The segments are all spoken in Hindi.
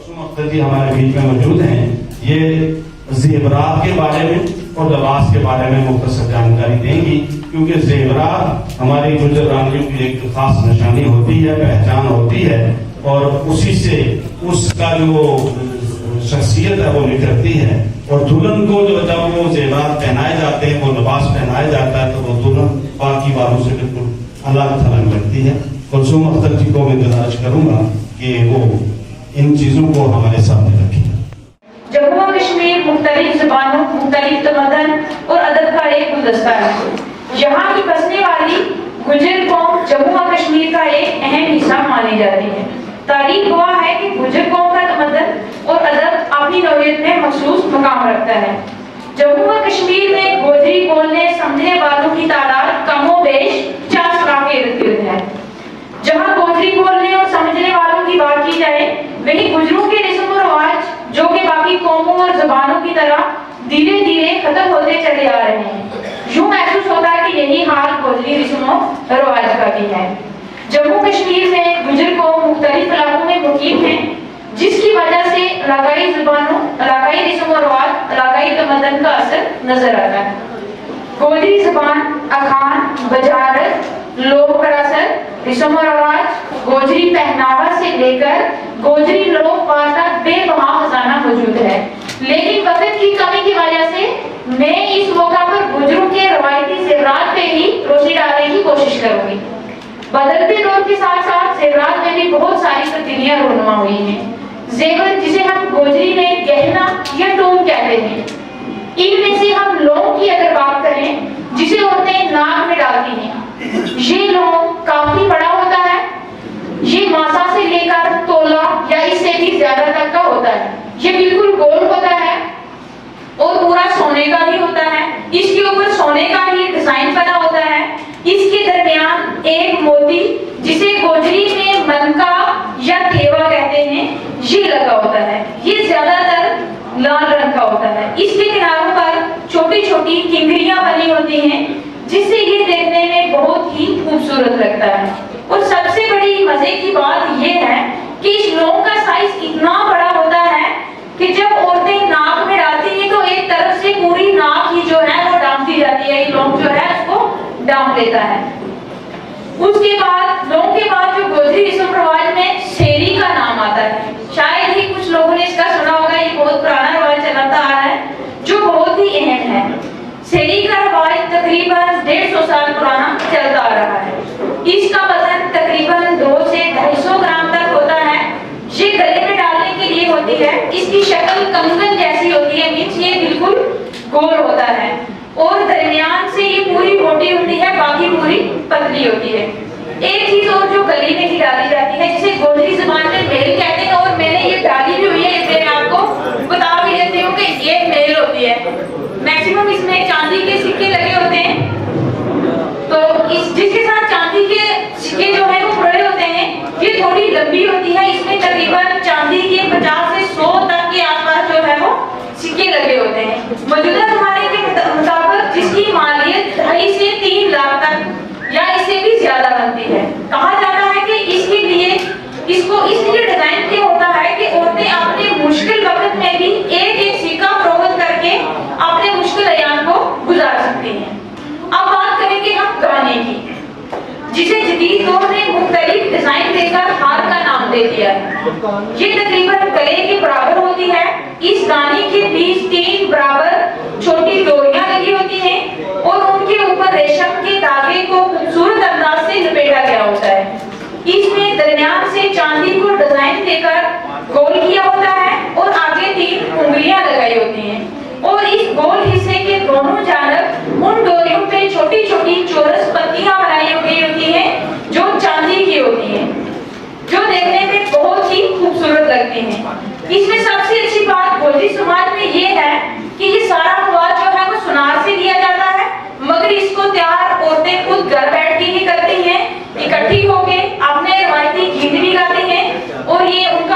कुलसुम अख्तर जी हमारे बीच में मौजूद हैं। ये ज़ेवरात के बारे में और लिबास के बारे में मुख्तसर जानकारी देंगी, क्योंकि ज़ेवरात हमारी गुजरानियों की एक खास निशानी होती है, पहचान होती है, और उसी से उसका जो शख्सियत है वो निकलती है। और दुल्हन को जो जब वो ज़ेवरात पहनाए जाते हैं, वो लिबास पहनाया जाता है, तो वो दुल्हन बाकी वालों से बिल्कुल अलग थलग लगती है। कुलसुम अख्तर जी को मैं गुजारिश करूंगा कि वो इन चीजों को हमारे सामने रखें। जम्मू और कश्मीर मुख्तलिफ ज़बानों, मुख्तलिफ तमद्दन और अदब का एक गुलदस्ता है। यहाँ की बसने वाली गुजर कौम जम्मू और कश्मीर का एक अहम हिस्सा मानी जाती है। तारीख गवाह है कि गुजर कौम का तमद्दन और अदब अपनी नौइयत में मखसूस मकाम रखता है। जम्मू और कश्मीर में गोजरी बोलने समझने वालों की तादाद कमोबेश 50 लाख के इर्द गिर्द है। जहाँ गोजरी बोलने और समझने वालों की बात की जाए, वहीं गुजरों के रस्म और रिवाज जो कि बाकी कौमों और ज़बानों की तरह धीरे धीरे खत्म होते चले आ रहे हैं। यूं महसूस होता है कि यही हाल गोजरी रस्म और रिवाज का भी है। जम्मू कश्मीर में गुजर कौम मुख्तलिफ इलाकों में मुकीम है, जिसकी वजह से इलाकाई ज़बानों, इलाकाई रस्म और रिवाज, इलाकाई तमद्दन का असर नजर आता है। गोजरी ज़बान, अखान, बजारत, लोक विरासत, रस्म और रिवाज, गोजरी पहनावा से लेकर गोजरी लोक वार्ता बेबहा खजाना मौजूद है। लेकिन वक्त की कमी की वजह से मैं इस मौका पर गुजरों के रवायती ज़ेवरात पे ही रोशनी डालने की कोशिश करूंगी। बदलते दौर के साथ साथ ज़ेवरात में भी बहुत सारी तब्दीलियां रूनुमा हुई हैं। ज़ेवर, जिसे हम गोजरी में गहना या टोन कहते हैं, इनमें से हम लौंग की अगर बात करें, जिसे औरतें नाक में डालती हैं, ये लौंग काफी बड़ा होता है। ये मासा से लेकर तोला या इससे भी ज्यादा तक का होता है। ये बिल्कुल गोल होता है और पूरा सोने का ही होता है। इसके ऊपर सोने का ही डिजाइन बना होता है। इसके दरमियान एक मोती, जिसे गोजरी में मनका या केवा कहते हैं, ये लगा होता है। ये ज्यादातर लाल रंग का होता है। इसके किनारों पर छोटी छोटी किंगरियां बनी होती हैं, जिससे ये देखने में बहुत ही खूबसूरत लगता है। और सबसे बड़ी मजे की बात यह है कि इस लौंग का साइज इतना बड़ा होता है कि जब औरतें नाक में डालती हैं तो एक तरफ से पूरी नाक ही जो है वो डांपती जाती है। ये लौंग जो है उसको डांप लेता है। उसके बाद लौंग के बाद जो गोजरी रस्म रिवाज में शेरी का नाम आता है। शायद ही कुछ लोगों ने इसका सुना होगा। ये बहुत पुराना रिवाज चलता आ रहा है जो बहुत ही अहम है। शेरी का रिवाज तकरीबन 150 साल पुराना चलता आ रहा है। इसका वजन तकरीबन 2 से 250 ग्राम तक होता है। ये गले में डालने के लिए होती है। इसकी शक्ल कंगन जैसी होती है, मीन्स ये बिल्कुल गोल होता है और दरमियान से ये पूरी मोटी होती है, बाकी पूरी पतली होती है। एक चीज और जो गले में ही डाली जाती है, जिसे गोजरी ज़बान में मेल कहते हैं, और मैंने ये डाली भी हुई है, इसलिए आपको बता भी देती हूँ कि ये मेल होती है। मैक्सिमम इसमें चांदी के सिक्के लगे होते हैं, तो इस जिसके साथ चांदी के सिक्के जो है वो जुड़े होते हैं, ये थोड़ी लंबी होती है। इसमें तकरीबन चांदी के 50 से 100 तक के आसपास जो है वो सिक्के लगे होते हैं। मौजूदा जमाने के मुताबिक जिसकी मालियत 2.5 से 3 लाख तक या इससे भी ज्यादा बनती है। कहा जाता है कि इसके लिए इसको इसलिए डिजाइन किया होता है कि औरतें अपने मुश्किल वक्त में भी एक एक सिक्का फरोख्त करके अपने मुश्किल अयाम को गुजार सकती हैं। अब बात करेंगे हम गाने की, जिसे जदीद दौर ने मुख्तलिफ डिजाइन देकर हार का नाम दे दिया है। ये तकरीबन गले के बराबर होती है। इस गाने के बीच 3 बराबर छोटी डोरियां लगी होती हैं और उनके ऊपर रेशम के धागे को खूबसूरत अंदाज से लपेटा गया होता है। इसमें दरमियान से चांदी को डिजाइन देकर गोल किया होता है और आगे 3 उंगलियां लगाई होती हैं और इस गोल हिस्से के दोनों जानब उन डोरियों पे छोटी छोटी चौरस पत्तियां बनाई गई होती हैं जो चांदी की होती हैं, जो देखने में बहुत ही खूबसूरत लगती हैं। इसमें सबसे अच्छी बात गोजरी समाज में ये है कि ये सारा रिवाज जो है वो सुनार से लिया जाता है, मगर इसको तैयार औरतें खुद घर बैठ के ही करती हैं। इकट्ठी होके अपने रवायती गीत भी गाती हैं और ये उनका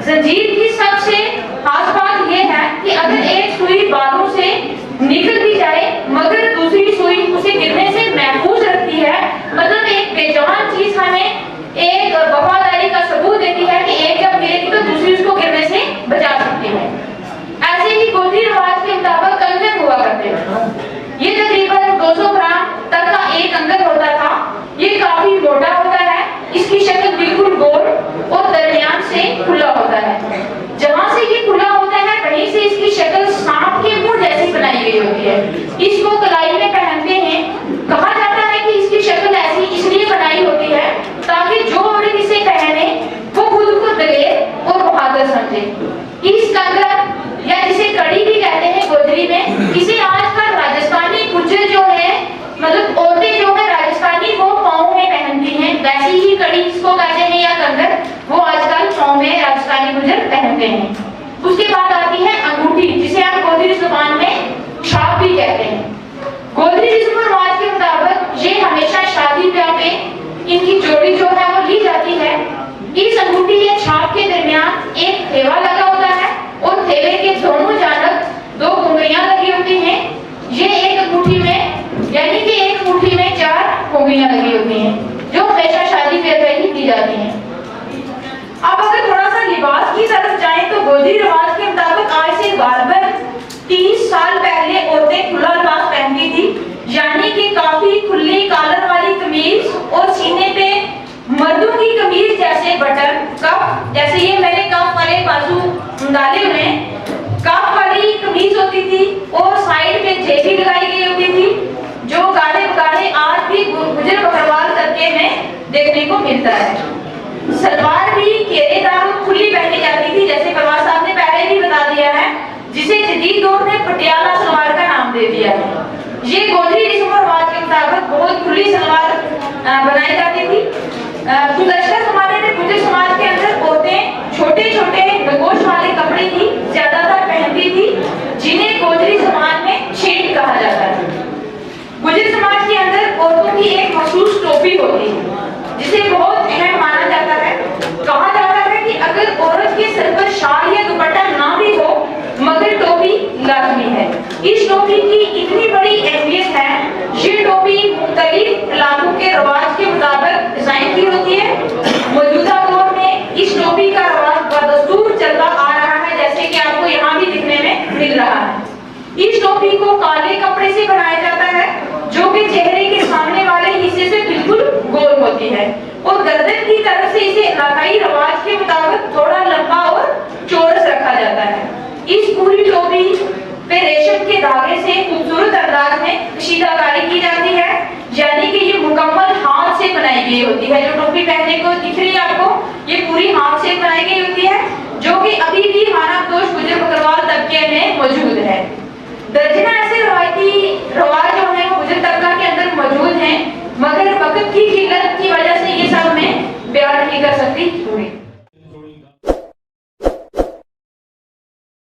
जंजीर की सबसे खास बात यह है कि अगर एक सुई बालों से निकल भी जाए मगर दूसरी सुई उसे गिरने से महफूज रखती है, मतलब एक बेजान चीज हमें एक वफादारी का सबूत देती है कि एक जब गिरेगी तो दूसरी उसको गिरने से बचा सकती है। ऐसे ही गोत्री रिवाज के मुताबिक कंगन हुआ करते थे। ये तकरीबन 200 ग्राम तक का एक कंगन होता था। ये काफी मोटा होता है, इसकी शक्ल बिल्कुल गोल और दरमियान से खुला होता है। जहां से ये खुला होता है वहीं से इसकी शक्ल सांप के मुंह जैसी बनाई गई होती है। इसको कलाई में पहनते हैं। कहा जाता है कि इसकी शक्ल ऐसी इसलिए बनाई होती है ताकि जो औरत इसे पहने वो खुद को दलेर और बहादुर समझे। इस कंगन या जिसे कड़ी भी कहते हैं गोजरी में, इसे आजकल राजस्थानी गुज्जर जो है, मतलब औरतें जो है राजस्थानी वो पाँव में पहनती हैं। वैसी ही कड़ी जिसको कहते हैं या कंगन वो आजकल पाँव में राजस्थानी गुज्जर पहनते हैं। उसके बाद आती है अंगूठी, जिसे आप गोजरी जुबान में छाप भी कहते हैं। गोजरी रस्म और रिवाज के मुताबिक ये हमेशा शादी ब्याह पे इनकी जोड़ी जो है वो ली जाती है। इस अंगूठी या छाप के दरमियान एक थेवा लगा होता है और थेवे के दोनों जानब 2 कुंगलियां लगी होती हैं। ये एक अंगूठी में यानी कि एक अंगूठी में 4 कुंगलियां लगी होती हैं जो हमेशा शादी ब्याह पे ही दी जाती हैं। अब अगर थोड़ा सा लिबास की तरफ जाएं तो गोजरी रिवाज के मुताबिक आज से गालबन 30 साल पहले औरतें खुला लिबास पहनती थी, यानी कि काफी खुली कॉलर वाली कमीज और सीने पे मर्दों की कमीज जैसे बटन कफ, जैसे ये मैंने कफ वाले बाजू डाले हुए हैं, कफ वाली कमीज होती थी और साइड पे जेबी लगाई गई होती थी जो गाढ़े गाढ़े आज भी गुजर बकरवाल तबके में देखने को मिलता है। सलवार भी घेरेदार और खुली पहनी जाती थी, जैसे परवाज साहब ने पहले भी बता दिया है, जिसे जदीद दौर ने पटियाला सलवार का नाम दे दिया है। ये गोजरी रस्म और रिवाज के मुताबिक बहुत खुली सलवार बनाई जाती थी। गुज़श्ता ज़माने में गुजर समाज के अंदर औरतें छोटे छोटे नगोश वाले कपड़े ही ज्यादातर पहनती थी, जिन्हें गोजरी समाज में छेड़ कहा जाता है। गुजर समाज के अंदर औरतों की एक मखसूस टोपी होती है जिसे बहुत अहम माना जाता है। कहा जाता है कि अगर औरत के सर पर शाल या दुपट्टा ना भी हो मगर टोपी लाजमी है। इस टोपी की इतनी बड़ी अहमियत है, ये टोपी मुख्तलिफ इलाकों के रवाज के मुताबिक डिजाइन की होती है। मौजूदा दौर में इस टोपी का रवाज बदस्तूर चलता आ रहा है, जैसे कि आपको यहाँ भी दिखने में मिल रहा है। इस टोपी को काले कपड़े से बनाया जाता है जो कि चेहरे के सामने वाले हिस्से से बिल्कुल गोल होती है और गर्दन की तरफ से इसे इलाकाई रवाज के मुताबिक थोड़ा लंबा और चौरस रखा जाता है। इस पूरी टोपी पे रेशम के धागे से खूबसूरत अंदाज में कशीदाकारी की जाती है, यानी कि ये मुकम्मल हाथ से बनाई गई होती है। जो टोपी पहनने को दिख रही है आपको, ये पूरी हाथ से बनाई गई होती है जो कि अभी भी मानवदोष गुजर बकरवाल तबके में मौजूद है। दर्जना ऐसे रवायती रवाज जो है वो गुजर तबका के अंदर मौजूद हैं, मगर वक्त की किल्लत की वजह से ये सब मैं बयान नहीं कर सकती।